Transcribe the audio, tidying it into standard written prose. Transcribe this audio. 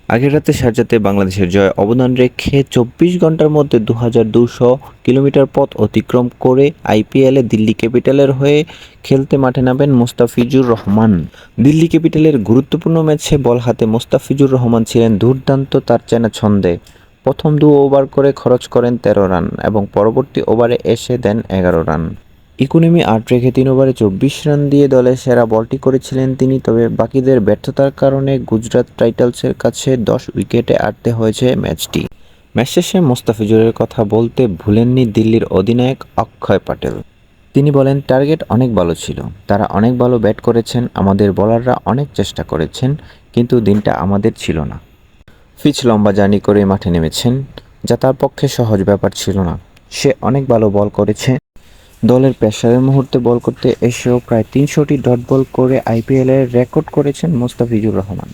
আগের রাতে শারজাতে বাংলাদেশের জয়ে অবদান রেখে ২৪ ঘন্টার মধ্যে ২,২০০ কিলোমিটার পথ অতিক্রম করে আইপিএলে দিল্লি ক্যাপিটালের হয়ে খেলতে মাঠে নামেন মোস্তাফিজুর রহমান। দিল্লি ক্যাপিটালের গুরুত্বপূর্ণ ম্যাচে বল হাতে মোস্তাফিজুর রহমান ছিলেন দুর্দান্ত তার চেনা ছন্দে। প্রথম ২ ওভার করে খরচ করেন ১৩ রান এবং পরবর্তী ওভারে এসে দেন ১১ রান। ইকোনমি ৮ রেখে ৩ ওভারে ২৪ রান দিয়ে দলের সেরা বলটি করেছিলেন তিনি। তবে বাকিদের ব্যর্থতার কারণে গুজরাট টাইটান্সের কাছে ১০ উইকেটে হারতে হয়েছে ম্যাচটি। ম্যাচ শেষে মোস্তাফিজুরের কথা বলতে ভুলেননি দিল্লির অধিনায়ক অক্ষয় প্যাটেল। তিনি বলেন, টার্গেট অনেক ভালো ছিল, তারা অনেক ভালো ব্যাট করেছেন, আমাদের বোলাররা অনেক চেষ্টা করেছেন, কিন্তু দিনটা আমাদের ছিল না। পিচ লম্বা জার্নি করে মাঠে নেমেছেন, যা তার পক্ষে সহজ ব্যাপার ছিল না। সে অনেক ভালো বল করেছে। দলের প্রেসারের মুহূর্তে বল করতে এসেও প্রায় ৩০০টি ডট বল করে আইপিএলের রেকর্ড করেছেন মোস্তাফিজুর রহমান।